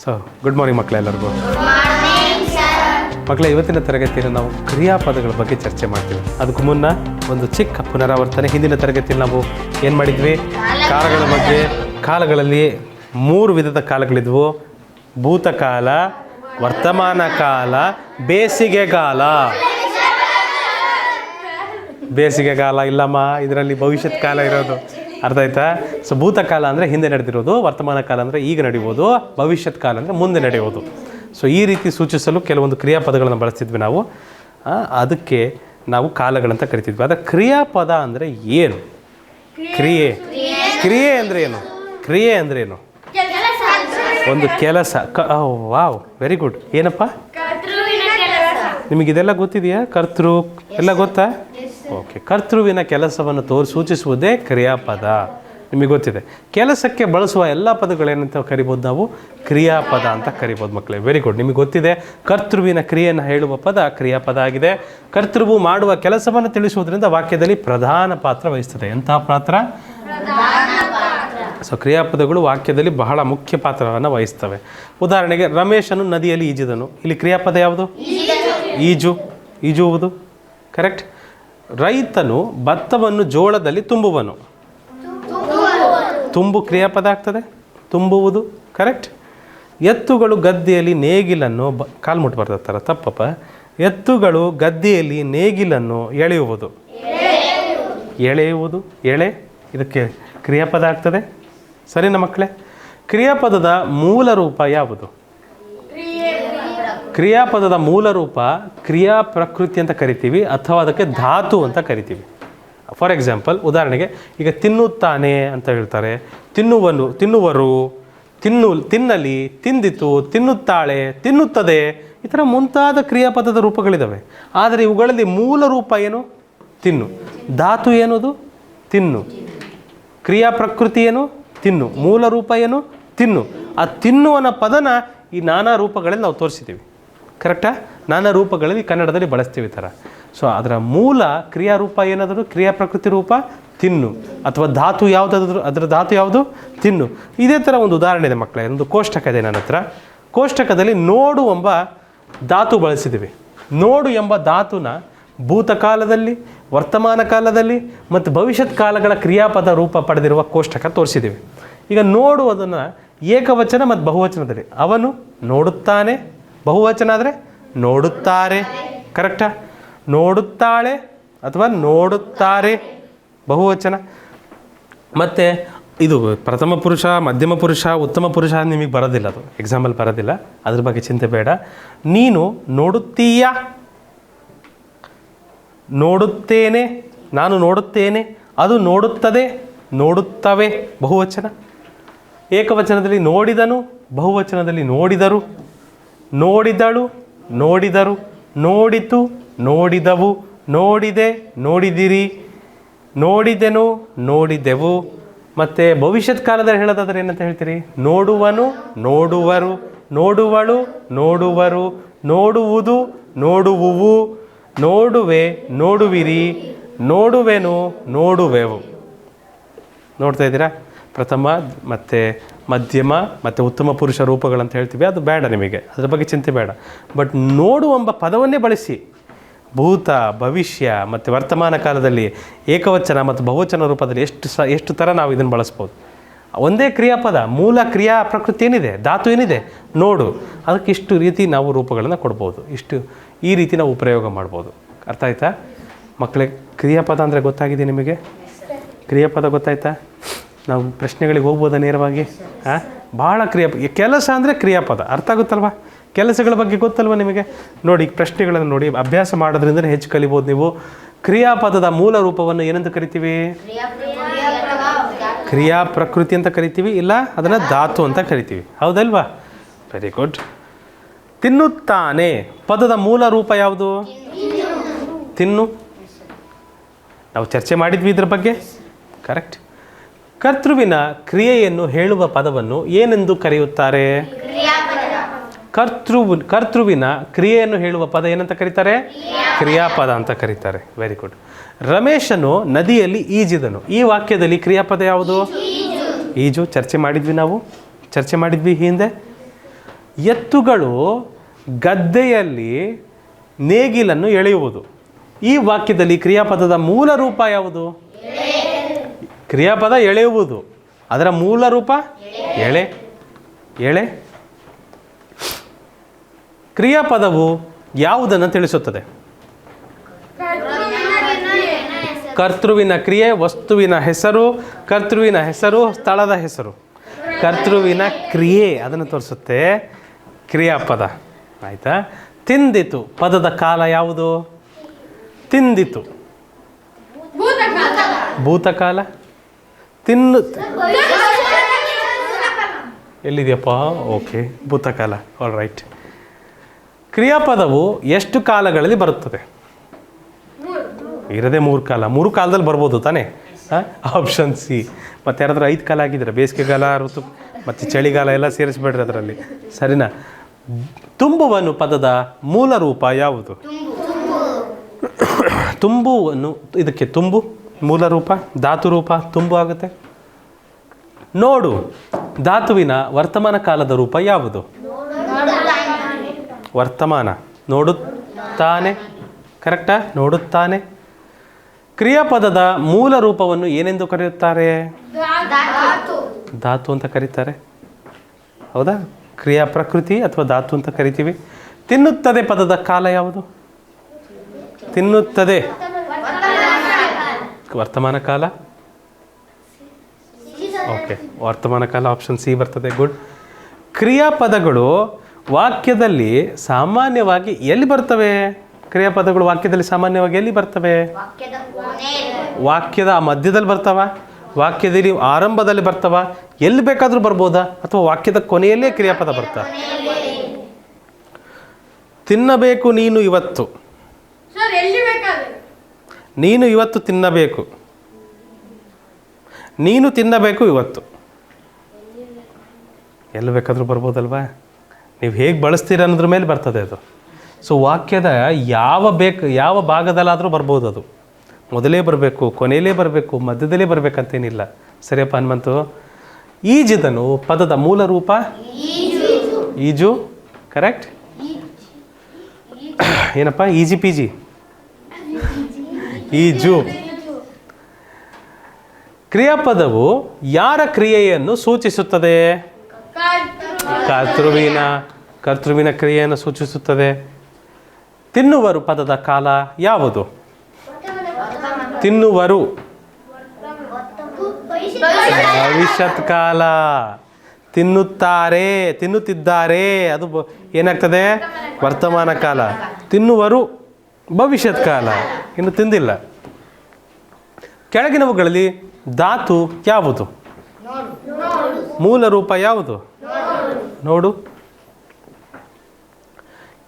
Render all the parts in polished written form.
So good morning ಮಕ್ಕಳೆಲ್ಲರಿಗೂ. ಮಕ್ಕಳೇ, ಇವತ್ತಿನ ತರಗತಿಯಲ್ಲಿ ನಾವು ಕ್ರಿಯಾಪದಗಳ ಬಗ್ಗೆ ಚರ್ಚೆ ಮಾಡ್ತೀವಿ. ಅದಕ್ಕೂ ಮುನ್ನ ಒಂದು ಚಿಕ್ಕ ಪುನರಾವರ್ತನೆ. ಹಿಂದಿನ ತರಗತಿಯಲ್ಲಿ ನಾವು ಏನು ಮಾಡಿದ್ವಿ? ಕಾಲಗಳ ಬಗ್ಗೆ. ಕಾಲಗಳಲ್ಲಿ 3 ವಿಧದ ಕಾಲಗಳಿದ್ವು: ಭೂತಕಾಲ, ವರ್ತಮಾನ ಕಾಲ, ಬೇಸಿಗೆ ಕಾಲ. ಬೇಸಿಗೆ ಕಾಲ ಇಲ್ಲಮ್ಮ, ಇದರಲ್ಲಿ ಭವಿಷ್ಯತ್ ಕಾಲ ಇರೋದು. ಅರ್ಥ ಆಯ್ತಾ? ಸೊ ಭೂತಕಾಲ ಅಂದರೆ ಹಿಂದೆ ನಡೆದಿರೋದು, ವರ್ತಮಾನ ಕಾಲ ಅಂದರೆ ಈಗ ನಡೆಯುವುದು, ಭವಿಷ್ಯತ್ ಕಾಲ ಅಂದರೆ ಮುಂದೆ ನಡೆಯುವುದು. ಸೊ ಈ ರೀತಿ ಸೂಚಿಸಲು ಕೆಲವೊಂದು ಕ್ರಿಯಾಪದಗಳನ್ನು ಬಳಸ್ತಿದ್ವಿ ನಾವು. ಅದಕ್ಕೆ ನಾವು ಕಾಲಗಳಂತ ಕರಿತಿದ್ವಿ. ಅದರ ಕ್ರಿಯಾಪದ ಅಂದರೆ ಏನು? ಕ್ರಿಯೆ. ಕ್ರಿಯೆ ಅಂದರೆ ಏನು? ಕ್ರಿಯೆ ಅಂದರೆ ಏನು? ಒಂದು ಕೆಲಸ. Wow, very good. ಏನಪ್ಪ ನಿಮಗಿದೆಲ್ಲ ಗೊತ್ತಿದೆಯಾ? ಕರ್ತೃ ಎಲ್ಲ ಗೊತ್ತಾ? ಓಕೆ. ಕರ್ತೃವಿನ ಕೆಲಸವನ್ನು ಸೂಚಿಸುವುದೇ ಕ್ರಿಯಾಪದ. ನಿಮಗೆ ಗೊತ್ತಿದೆ. ಕೆಲಸಕ್ಕೆ ಬಳಸುವ ಎಲ್ಲ ಪದಗಳೇನಂತ ಕರಿಬೋದು? ನಾವು ಕ್ರಿಯಾಪದ ಅಂತ ಕರಿಬೋದು ಮಕ್ಕಳೇ. Very good. ನಿಮಗೆ ಗೊತ್ತಿದೆ, ಕರ್ತೃವಿನ ಕ್ರಿಯೆಯನ್ನು ಹೇಳುವ ಪದ ಕ್ರಿಯಾಪದ ಆಗಿದೆ. ಕರ್ತೃವು ಮಾಡುವ ಕೆಲಸವನ್ನು ತಿಳಿಸುವುದರಿಂದ ವಾಕ್ಯದಲ್ಲಿ ಪ್ರಧಾನ ಪಾತ್ರ ವಹಿಸ್ತದೆ. ಎಂತಹ ಪಾತ್ರ? ಸೊ ಕ್ರಿಯಾಪದಗಳು ವಾಕ್ಯದಲ್ಲಿ ಬಹಳ ಮುಖ್ಯ ಪಾತ್ರವನ್ನು ವಹಿಸ್ತವೆ. ಉದಾಹರಣೆಗೆ, ರಮೇಶನು ನದಿಯಲ್ಲಿ ಈಜಿದನು. ಇಲ್ಲಿ ಕ್ರಿಯಾಪದ ಯಾವುದು? ಈಜು. ಈಜುವುದು. ಕರೆಕ್ಟ್. ರೈತನು ಭತ್ತವನ್ನು ಜೋಳದಲ್ಲಿ ತುಂಬುವನು. ತುಂಬು ಕ್ರಿಯಾಪದ ಆಗ್ತದೆ. ತುಂಬುವುದು. ಕರೆಕ್ಟ್. ಎತ್ತುಗಳು ಗದ್ದೆಯಲ್ಲಿ ನೇಗಿಲನ್ನು ಕಾಲು ಮುಟ್ಟು ಬರ್ತಾರೆ, ತಪ್ಪಪ್ಪ. ಎತ್ತುಗಳು ಗದ್ದೆಯಲ್ಲಿ ನೇಗಿಲನ್ನು ಎಳೆಯುವುದು. ಎಳೆಯುವುದು. ಎಳೆ ಇದಕ್ಕೆ ಕ್ರಿಯಾಪದ ಆಗ್ತದೆ. ಸರಿನಾ ಮಕ್ಕಳೇ? ಕ್ರಿಯಾಪದದ ಮೂಲ ರೂಪ ಯಾವುದು? ಕ್ರಿಯಾಪದದ ಮೂಲ ರೂಪ ಕ್ರಿಯಾ ಪ್ರಕೃತಿ ಅಂತ ಕರಿತೀವಿ, ಅಥವಾ ಅದಕ್ಕೆ ಧಾತು ಅಂತ ಕರಿತೀವಿ. ಫಾರ್ ಎಕ್ಸಾಂಪಲ್, ಉದಾಹರಣೆಗೆ ಈಗ ತಿನ್ನುತ್ತಾನೆ ಅಂತ ಹೇಳ್ತಾರೆ, ತಿನ್ನುವನು, ತಿನ್ನುವರು, ತಿನ್ನಲಿ, ತಿಂದಿತು, ತಿನ್ನುತ್ತಾಳೆ, ತಿನ್ನುತ್ತದೆ. ಈ ಥರ ಮುಂತಾದ ಕ್ರಿಯಾಪದದ ರೂಪಗಳಿದ್ದಾವೆ. ಆದರೆ ಇವುಗಳಲ್ಲಿ ಮೂಲ ರೂಪ ಏನು? ತಿನ್ನು. ಧಾತು ಏನದು? ತಿನ್ನು. ಕ್ರಿಯಾ ಪ್ರಕೃತಿ ಏನು? ತಿನ್ನು. ಮೂಲ ರೂಪ ಏನು? ತಿನ್ನು. ಆ ತಿನ್ನುವನ ಪದನ ಈ ನಾನಾ ರೂಪಗಳಲ್ಲಿ ನಾವು ತೋರಿಸಿದ್ದೀವಿ. ಕರೆಕ್ಟಾ? ನಾನಾ ರೂಪಗಳಲ್ಲಿ ಕನ್ನಡದಲ್ಲಿ ಬಳಸ್ತೀವಿ ಥರ. ಸೊ ಅದರ ಮೂಲ ಕ್ರಿಯಾರೂಪ ಏನಾದರೂ ಕ್ರಿಯಾ ಪ್ರಕೃತಿ ರೂಪ ತಿನ್ನು, ಅಥವಾ ಧಾತು ಯಾವುದಾದ್ರೂ ಅದರ ಧಾತು ಯಾವುದು? ತಿನ್ನು. ಇದೇ ಥರ ಒಂದು ಉದಾಹರಣೆ ಇದೆ ಮಕ್ಕಳೇ. ಒಂದು ಕೋಷ್ಟಕ ಇದೆ ನನ್ನ ಹತ್ರ. ಕೋಷ್ಟಕದಲ್ಲಿ ನೋಡು ಎಂಬ ಧಾತು ಬಳಸಿದ್ದೀವಿ. ನೋಡು ಎಂಬ ಧಾತುನ ಭೂತಕಾಲದಲ್ಲಿ, ವರ್ತಮಾನ ಕಾಲದಲ್ಲಿ ಮತ್ತು ಭವಿಷ್ಯತ್ ಕಾಲಗಳ ಕ್ರಿಯಾಪದ ರೂಪ ಪಡೆದಿರುವ ಕೋಷ್ಟಕ ತೋರಿಸಿದ್ದೀವಿ. ಈಗ ನೋಡು ಅದನ್ನು ಏಕವಚನ ಮತ್ತು ಬಹುವಚನದಲ್ಲಿ. ಅವನು ನೋಡುತ್ತಾನೆ, ಬಹುವಚನ ಆದರೆ ನೋಡುತ್ತಾರೆ. ಕರೆಕ್ಟಾ? ನೋಡುತ್ತಾಳೆ ಅಥವಾ ನೋಡುತ್ತಾರೆ, ಬಹುವಚನ. ಮತ್ತು ಇದು ಪ್ರಥಮ ಪುರುಷ, ಮಧ್ಯಮ ಪುರುಷ, ಉತ್ತಮ ಪುರುಷ ನಿಮಗೆ ಬರೋದಿಲ್ಲ, ಅದು ಎಕ್ಸಾಂಪಲ್ ಬರೋದಿಲ್ಲ, ಅದ್ರ ಬಗ್ಗೆ ಚಿಂತೆ ಬೇಡ. ನೀನು ನೋಡುತ್ತೀಯಾ? ನೋಡುತ್ತೇನೆ, ನಾನು ನೋಡುತ್ತೇನೆ, ಅದು ನೋಡುತ್ತದೆ, ನೋಡುತ್ತವೆ, ಬಹುವಚನ. ಏಕವಚನದಲ್ಲಿ ನೋಡಿದನು, ಬಹುವಚನದಲ್ಲಿ ನೋಡಿದರು, ನೋಡಿದಳು, ನೋಡಿದರು, ನೋಡಿತು, ನೋಡಿದವು, ನೋಡಿದೆ, ನೋಡಿದಿರಿ, ನೋಡಿದೆನು, ನೋಡಿದೆವು. ಮತ್ತು ಭವಿಷ್ಯತ್ ಕಾಲದಲ್ಲಿ ಹೇಳೋದಾದ್ರೆ ಏನಂತ ಹೇಳ್ತೀರಿ? ನೋಡುವನು, ನೋಡುವರು, ನೋಡುವಳು, ನೋಡುವರು, ನೋಡುವುದು, ನೋಡುವುವು, ನೋಡುವೆ, ನೋಡುವಿರಿ, ನೋಡುವೆನು, ನೋಡುವೆವು. ನೋಡ್ತಾ ಇದ್ದೀರಾ? ಪ್ರಥಮ ಮತ್ತು ಮಧ್ಯಮ ಮತ್ತು ಉತ್ತಮ ಪುರುಷ ರೂಪಗಳಂತ ಹೇಳ್ತೀವಿ. ಅದು ಬೇಡ ನಿಮಗೆ, ಅದ್ರ ಬಗ್ಗೆ ಚಿಂತೆ ಬೇಡ. ಬಟ್ ನೋಡು ಎಂಬ ಪದವನ್ನೇ ಬಳಸಿ ಭೂತ, ಭವಿಷ್ಯ ಮತ್ತು ವರ್ತಮಾನ ಕಾಲದಲ್ಲಿ ಏಕವಚನ ಮತ್ತು ಬಹುವಚನ ರೂಪದಲ್ಲಿ ಎಷ್ಟು ಥರ ನಾವು ಇದನ್ನು ಬಳಸ್ಬೋದು. ಒಂದೇ ಕ್ರಿಯಾಪದ, ಮೂಲ ಕ್ರಿಯಾ ಪ್ರಕೃತಿ ಏನಿದೆ, ಧಾತು ಏನಿದೆ, ನೋಡು, ಅದಕ್ಕೆ ಇಷ್ಟು ರೀತಿ ನಾವು ರೂಪಗಳನ್ನು ಕೊಡ್ಬೋದು. ಈ ರೀತಿ ನಾವು ಉಪಯೋಗ ಮಾಡ್ಬೋದು. ಅರ್ಥ ಆಯ್ತಾ ಮಕ್ಕಳೇ? ಕ್ರಿಯಾಪದ ಅಂದರೆ ಗೊತ್ತಾಗಿದೆ ನಿಮಗೆ? ಕ್ರಿಯಾಪದ ಗೊತ್ತಾಯ್ತಾ? ನಾವು ಪ್ರಶ್ನೆಗಳಿಗೆ ಹೋಗ್ಬೋದಾ ನೇರವಾಗಿ? ಭಾಳ ಕೆಲಸ ಅಂದರೆ ಕ್ರಿಯಾಪದ. ಅರ್ಥ ಆಗುತ್ತಲ್ವ? ಕೆಲಸಗಳ ಬಗ್ಗೆ ಗೊತ್ತಲ್ವ ನಿಮಗೆ? ನೋಡಿ, ಪ್ರಶ್ನೆಗಳನ್ನು ನೋಡಿ, ಅಭ್ಯಾಸ ಮಾಡೋದ್ರಿಂದಲೇ ಹೆಚ್ಚು ಕಲಿಬೋದು ನೀವು. ಕ್ರಿಯಾಪದದ ಮೂಲ ರೂಪವನ್ನು ಏನಂತ ಕರಿತೀವಿ? ಕ್ರಿಯಾ ಪ್ರಕೃತಿ ಅಂತ ಕರಿತೀವಿ, ಇಲ್ಲ ಅದನ್ನು ಧಾತು ಅಂತ ಕರಿತೀವಿ. ಹೌದಲ್ವಾ? Very good. ತಿನ್ನುತ್ತಾನೆ ಪದದ ಮೂಲ ರೂಪ ಯಾವುದು? ತಿನ್ನು. ನಾವು ಚರ್ಚೆ ಮಾಡಿದ್ವಿ ಇದ್ರ ಬಗ್ಗೆ. ಕರೆಕ್ಟ್. ಕರ್ತೃವಿನ ಕ್ರಿಯೆಯನ್ನು ಹೇಳುವ ಪದವನ್ನು ಏನೆಂದು ಕರೆಯುತ್ತಾರೆ? ಕರ್ತೃವಿನ ಕ್ರಿಯೆಯನ್ನು ಹೇಳುವ ಪದ ಏನಂತ ಕರೀತಾರೆ? ಕ್ರಿಯಾಪದ ಅಂತ ಕರೀತಾರೆ. Very good. ರಮೇಶನು ನದಿಯಲ್ಲಿ ಈಜಿದನು. ಈ ವಾಕ್ಯದಲ್ಲಿ ಕ್ರಿಯಾಪದ ಯಾವುದು? ಈಜು. ಚರ್ಚೆ ಮಾಡಿದ್ವಿ, ನಾವು ಚರ್ಚೆ ಮಾಡಿದ್ವಿ ಹಿಂದೆ. ಎತ್ತುಗಳು ಗದ್ದೆಯಲ್ಲಿ ನೇಗಿಲನ್ನು ಎಳೆಯುವುದು. ಈ ವಾಕ್ಯದಲ್ಲಿ ಕ್ರಿಯಾಪದದ ಮೂಲ ರೂಪ ಯಾವುದು? ಕ್ರಿಯಾಪದ ಎಳೆಯುವುದು, ಅದರ ಮೂಲ ರೂಪ ಎಳೆ. ಎಳೆ. ಕ್ರಿಯಾಪದವು ಯಾವುದನ್ನು ತಿಳಿಸುತ್ತದೆ? ಕರ್ತೃವಿನ ಕ್ರಿಯೆ, ವಸ್ತುವಿನ ಹೆಸರು, ಕರ್ತೃವಿನ ಹೆಸರು, ಸ್ಥಳದ ಹೆಸರು. ಕರ್ತೃವಿನ ಕ್ರಿಯೆ ಅದನ್ನು ತೋರಿಸುತ್ತೆ ಕ್ರಿಯಾಪದ. ಆಯಿತಾ? ತಿಂದಿತು ಪದದ ಕಾಲ ಯಾವುದು? ತಿಂದಿತು ಭೂತಕಾಲ. ತಿನ್ನು ಎಲ್ಲಿದೆಯಪ್ಪ? ಓಕೆ, ಭೂತಕಾಲ. All right. ಕ್ರಿಯಾಪದವು ಎಷ್ಟು ಕಾಲಗಳಲ್ಲಿ ಬರುತ್ತದೆ? ಇರದೆ 3 ಕಾಲ. 3 ಕಾಲದಲ್ಲಿ ಬರ್ಬೋದು ತಾನೇ? Option C. ಮತ್ತು ಯಾರಾದ್ರೂ 5 ಕಾಲ ಆಗಿದ್ರೆ ಬೇಸಿಗೆಗಾಲ, ಋತು ಮತ್ತು ಚಳಿಗಾಲ ಎಲ್ಲ ಸೇರಿಸ್ಬೇಡ್ರಿ ಅದರಲ್ಲಿ, ಸರಿನಾ? ತುಂಬುವನು ಪದದ ಮೂಲ ರೂಪ ಯಾವುದು? ತುಂಬುವನ್ನು, ಇದಕ್ಕೆ ತುಂಬು ಮೂಲ ರೂಪ, ಧಾತು ರೂಪ ತುಂಬು ಆಗುತ್ತೆ. ನೋಡು ಧಾತುವಿನ ವರ್ತಮಾನ ಕಾಲದ ರೂಪ ಯಾವುದು? ವರ್ತಮಾನ. ನೋಡುತ್ತಾನೆ. ಕರೆಕ್ಟಾ? ನೋಡುತ್ತಾನೆ. ಕ್ರಿಯಾಪದದ ಮೂಲ ರೂಪವನ್ನು ಏನೆಂದು ಕರೆಯುತ್ತಾರೆ? ಧಾತು ಅಂತ ಕರೀತಾರೆ. ಹೌದಾ? ಕ್ರಿಯಾ ಪ್ರಕೃತಿ ಅಥವಾ ಧಾತು ಅಂತ ಕರಿತೀವಿ. ತಿನ್ನುತ್ತದೆ ಪದದ ಕಾಲ ಯಾವುದು? ತಿನ್ನುತ್ತದೆ ವರ್ತಮಾನ ಕಾಲ. ಓಕೆ, ವರ್ತಮಾನ ಕಾಲ ಆಪ್ಷನ್ ಸಿ ಬರ್ತದೆ. ಗುಡ್. ಕ್ರಿಯಾಪದಗಳು ವಾಕ್ಯದಲ್ಲಿ ಸಾಮಾನ್ಯವಾಗಿ ಎಲ್ಲಿ ಬರ್ತವೆ? ಕ್ರಿಯಾಪದಗಳು ವಾಕ್ಯದಲ್ಲಿ ಸಾಮಾನ್ಯವಾಗಿ ಎಲ್ಲಿ ಬರ್ತವೆ? ವಾಕ್ಯದ ಮಧ್ಯದಲ್ಲಿ ಬರ್ತಾವ, ವಾಕ್ಯದಲ್ಲಿ ಆರಂಭದಲ್ಲಿ ಬರ್ತಾವ, ಎಲ್ಲಿ ಬೇಕಾದರೂ ಬರ್ಬೋದಾ, ಅಥವಾ ವಾಕ್ಯದ ಕೊನೆಯಲ್ಲೇ ಕ್ರಿಯಾಪದ ಬರ್ತಾವ? ತಿನ್ನಬೇಕು ನೀನು ಇವತ್ತು. ನೀನು ಇವತ್ತು ತಿನ್ನಬೇಕು. ನೀನು ತಿನ್ನಬೇಕು ಇವತ್ತು. ಎಲ್ಲಿ ಬೇಕಾದರೂ ಬರ್ಬೋದಲ್ವಾ? ನೀವು ಹೇಗೆ ಬಳಸ್ತೀರ ಅನ್ನೋದ್ರ ಮೇಲೆ ಬರ್ತದೆ ಅದು. ಸೊ ವಾಕ್ಯದ ಯಾವ ಭಾಗದಲ್ಲಾದರೂ ಬರ್ಬೋದು. ಅದು ಮೊದಲೇ ಬರಬೇಕು, ಕೊನೆಯಲ್ಲೇ ಬರಬೇಕು, ಮಧ್ಯದಲ್ಲೇ ಬರಬೇಕಂತೇನಿಲ್ಲ. ಸರಿಯಪ್ಪ ಹನುಮಂತು? ಈಜಿದನು ಪದದ ಮೂಲ ರೂಪ ಈಜು. ಕರೆಕ್ಟ್. ಏನಪ್ಪ? Easy PG. ಈಜು. ಕ್ರಿಯಾಪದವು ಯಾರ ಕ್ರಿಯೆಯನ್ನು ಸೂಚಿಸುತ್ತದೆ? ಕರ್ತೃವಿನ ಕ್ರಿಯೆಯನ್ನು ಸೂಚಿಸುತ್ತದೆ. ತಿನ್ನುವರು ಪದದ ಕಾಲ ಯಾವುದು? ತಿನ್ನುವರು ಭವಿಷ್ಯತ್ ಕಾಲ. ತಿನ್ನುತ್ತಾರೆ, ತಿನ್ನುತ್ತಿದ್ದಾರೆ, ಅದು ಏನಾಗ್ತದೆ? ವರ್ತಮಾನ ಕಾಲ. ತಿನ್ನುವರು ಭವಿಷ್ಯತ್ ಕಾಲ, ಇನ್ನು ತಿಂದಿಲ್ಲ. ಕೆಳಗಿನವುಗಳಲ್ಲಿ ಧಾತು ಯಾವುದು? ಮೂಲ ರೂಪ ಯಾವುದು? ನೋಡು.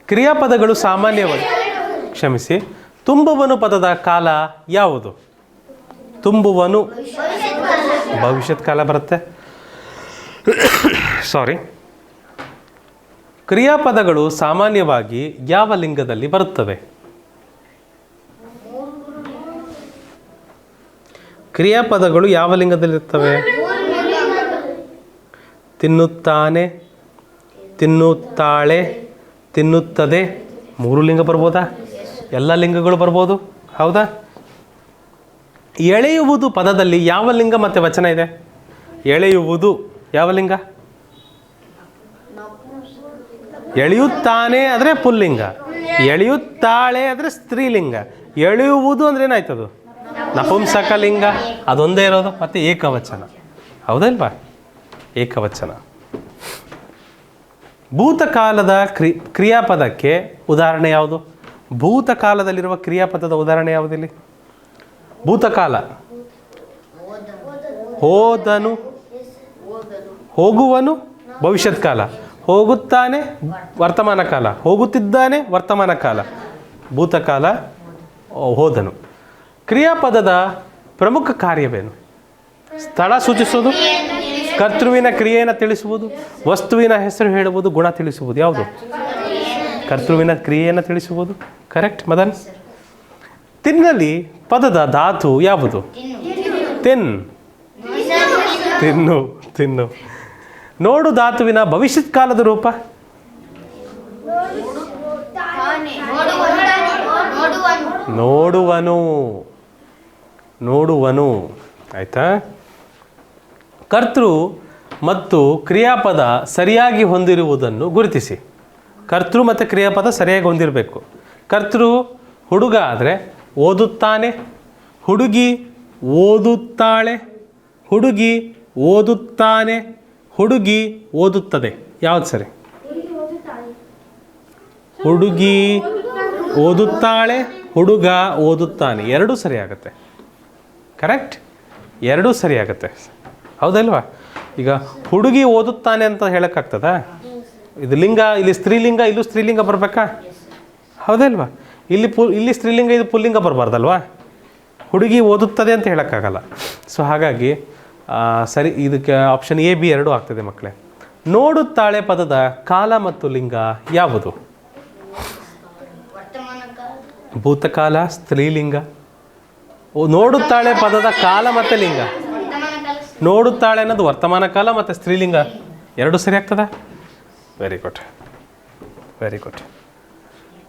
ಕ್ರಿಯಾಪದಗಳು ಸಾಮಾನ್ಯವಾಗಿ, ಕ್ಷಮಿಸಿ, ತುಂಬುವನು ಪದದ ಕಾಲ ಯಾವುದು? ತುಂಬುವನು ಭವಿಷ್ಯತ್ ಕಾಲ ಬರುತ್ತೆ. ಸಾರಿ. ಕ್ರಿಯಾಪದಗಳು ಸಾಮಾನ್ಯವಾಗಿ ಯಾವ ಲಿಂಗದಲ್ಲಿ ಬರುತ್ತವೆ? ಕ್ರಿಯಾಪದಗಳು ಯಾವ ಲಿಂಗದಲ್ಲಿರ್ತವೆ? ತಿನ್ನುತ್ತಾನೆ, ತಿನ್ನುತ್ತಾಳೆ, ತಿನ್ನುತ್ತದೆ. 3 ಲಿಂಗ ಬರ್ಬೋದಾ? ಎಲ್ಲ ಲಿಂಗಗಳು ಬರ್ಬೋದು. ಹೌದಾ? ಎಳೆಯುವುದು ಪದದಲ್ಲಿ ಯಾವ ಲಿಂಗ ಮತ್ತು ವಚನ ಇದೆ? ಎಳೆಯುವುದು ಯಾವ ಲಿಂಗ? ಎಳೆಯುತ್ತಾನೆ ಆದರೆ ಪುಲ್ಲಿಂಗ, ಎಳೆಯುತ್ತಾಳೆ ಆದರೆ ಸ್ತ್ರೀಲಿಂಗ, ಎಳೆಯುವುದು ಅಂದ್ರೆ ಏನಾಯ್ತದು? ನಪುಂಸಕಲಿಂಗ. ಅದೊಂದೇ ಇರೋದು. ಮತ್ತು ಏಕವಚನ. ಹೌದಲ್ವಾ? ಏಕವಚನ. ಭೂತಕಾಲದ ಕ್ರಿಯಾಪದಕ್ಕೆ ಉದಾಹರಣೆ ಯಾವುದು? ಭೂತಕಾಲದಲ್ಲಿರುವ ಕ್ರಿಯಾಪದದ ಉದಾಹರಣೆ ಯಾವುದಿಲ್ಲಿ? ಭೂತಕಾಲ. ಹೋದನು, ಹೋಗುವನು ಭವಿಷ್ಯತ್ ಕಾಲ, ಹೋಗುತ್ತಾನೆ ವರ್ತಮಾನ ಕಾಲ, ಹೋಗುತ್ತಿದ್ದಾನೆ ವರ್ತಮಾನ ಕಾಲ. ಭೂತಕಾಲ, ಹೋದನು. ಕ್ರಿಯಾಪದದ ಪ್ರಮುಖ ಕಾರ್ಯವೇನು? ಸ್ಥಳ ಸೂಚಿಸುವುದು, ಕರ್ತೃವಿನ ಕ್ರಿಯೆಯನ್ನು ತಿಳಿಸುವುದು, ವಸ್ತುವಿನ ಹೆಸರು ಹೇಳುವುದು, ಗುಣ ತಿಳಿಸುವುದು. ಯಾವುದು? ಕರ್ತೃವಿನ ಕ್ರಿಯೆಯನ್ನು ತಿಳಿಸುವುದು. ಕರೆಕ್ಟ್ ಮದನ್? ತಿನ್ನಲ್ಲಿ ಪದದ ಧಾತು ಯಾವುದು? ತಿನ್. ತಿನ್ನು, ತಿನ್ನು. ನೋಡು ಧಾತುವಿನ ಭವಿಷ್ಯತ್ ಕಾಲದ ರೂಪ ನೋಡುವನು. ನೋಡುವನು. ಆಯಿತಾ? ಕರ್ತೃ ಮತ್ತು ಕ್ರಿಯಾಪದ ಸರಿಯಾಗಿ ಹೊಂದಿರುವುದನ್ನು ಗುರುತಿಸಿ. ಕರ್ತೃ ಮತ್ತು ಕ್ರಿಯಾಪದ ಸರಿಯಾಗಿ ಹೊಂದಿರಬೇಕು. ಕರ್ತೃ ಹುಡುಗ ಆದರೆ ಓದುತ್ತಾನೆ, ಹುಡುಗಿ ಓದುತ್ತಾಳೆ, ಹುಡುಗಿ ಓದುತ್ತಾನೆ, ಹುಡುಗಿ ಓದುತ್ತದೆ. ಯಾವುದು ಸರಿ? ಹುಡುಗಿ ಓದುತ್ತಾಳೆ, ಹುಡುಗ ಓದುತ್ತಾನೆ. ಎರಡೂ ಸರಿ ಆಗುತ್ತೆ. ಕರೆಕ್ಟ್? ಎರಡೂ ಸರಿ ಆಗುತ್ತೆ. ಹೌದಲ್ವಾ? ಈಗ ಹುಡುಗಿ ಓದುತ್ತಾನೆ ಅಂತ ಹೇಳೋಕ್ಕಾಗ್ತದಾ? ಇದು ಲಿಂಗ, ಇಲ್ಲಿ ಸ್ತ್ರೀಲಿಂಗ, ಇಲ್ಲೂ ಸ್ತ್ರೀಲಿಂಗ ಬರಬೇಕಾ? ಹೌದಲ್ವಾ? ಇಲ್ಲಿ ಸ್ತ್ರೀಲಿಂಗ, ಇದು ಪುಲ್ಲಿಂಗ ಬರಬಾರ್ದಲ್ವಾ? ಹುಡುಗಿ ಓದುತ್ತದೆ ಅಂತ ಹೇಳೋಕ್ಕಾಗಲ್ಲ. ಸೊ ಹಾಗಾಗಿ ಸರಿ, ಇದಕ್ಕೆ ಆಪ್ಷನ್ ಎ, ಬಿ ಎರಡೂ ಆಗ್ತದೆ ಮಕ್ಕಳೇ. ನೋಡುತ್ತಾಳೆ ಪದದ ಕಾಲ ಮತ್ತು ಲಿಂಗ ಯಾವುದು? ಭೂತಕಾಲ, ಸ್ತ್ರೀಲಿಂಗ. ನೋಡುತ್ತಾಳೆ ಪದದ ಕಾಲ ಮತ್ತು ಲಿಂಗ. ನೋಡುತ್ತಾಳೆ ಅನ್ನೋದು ವರ್ತಮಾನ ಕಾಲ ಮತ್ತು ಸ್ತ್ರೀಲಿಂಗ ಎರಡು ಸರಿ ಆಗ್ತದ? Very good, very good.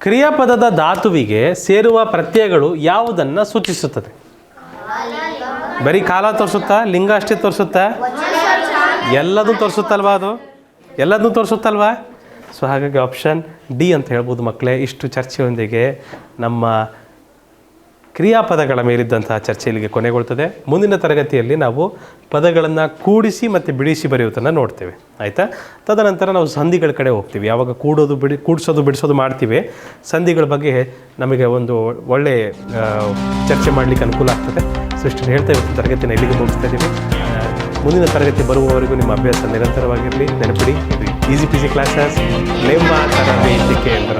ಕ್ರಿಯಾಪದದ ಧಾತುವಿಗೆ ಸೇರುವ ಪ್ರತ್ಯಯಗಳು ಯಾವುದನ್ನು ಸೂಚಿಸುತ್ತದೆ? ಬರೀ ಕಾಲ ತೋರಿಸುತ್ತಾ? ಲಿಂಗ ಅಷ್ಟೇ ತೋರಿಸುತ್ತಾ? ಎಲ್ಲದೂ ತೋರಿಸುತ್ತಲ್ವಾ? ಅದು ಎಲ್ಲದನ್ನೂ ತೋರಿಸುತ್ತಲ್ವಾ? ಸೊ ಹಾಗಾಗಿ ಆಪ್ಷನ್ ಡಿ ಅಂತ ಹೇಳ್ಬೋದು ಮಕ್ಕಳೇ. ಇಷ್ಟು ಚರ್ಚೆಯೊಂದಿಗೆ ನಮ್ಮ ಕ್ರಿಯಾಪದಗಳ ಮೇಲಿದ್ದಂತಹ ಚರ್ಚೆ ಇಲ್ಲಿಗೆ ಕೊನೆಗೊಳ್ತದೆ. ಮುಂದಿನ ತರಗತಿಯಲ್ಲಿ ನಾವು ಪದಗಳನ್ನು ಕೂಡಿಸಿ ಮತ್ತು ಬಿಡಿಸಿ ಬರೆಯುವುದನ್ನು ನೋಡ್ತೇವೆ. ಆಯಿತಾ? ತದನಂತರ ನಾವು ಸಂಧಿಗಳ ಕಡೆ ಹೋಗ್ತೀವಿ. ಯಾವಾಗ ಕೂಡಿಸೋದು ಬಿಡಿಸೋದು ಮಾಡ್ತೀವಿ, ಸಂಧಿಗಳ ಬಗ್ಗೆ ನಮಗೆ ಒಂದು ಒಳ್ಳೆಯ ಚರ್ಚೆ ಮಾಡಲಿಕ್ಕೆ ಅನುಕೂಲ ಆಗ್ತದೆ. ಸೊ ಇಷ್ಟನ್ನು ಹೇಳ್ತಾ ಇವತ್ತು ತರಗತಿನ ಇಲ್ಲಿಗೆ ಮುಗಿಸ್ತಾ ಇದ್ದೀವಿ. ಮುಂದಿನ ತರಗತಿ ಬರುವವರೆಗೂ ನಿಮ್ಮ ಅಭ್ಯಾಸ ನಿರಂತರವಾಗಿರಲಿ. ನೆನಪಿಡಿ, ಇದು ಈಸಿ ಪಿ ಜಿ ಕ್ಲಾಸಸ್, ನಿಮ್ಮ ತರಬೇತಿ ಕೇಂದ್ರ.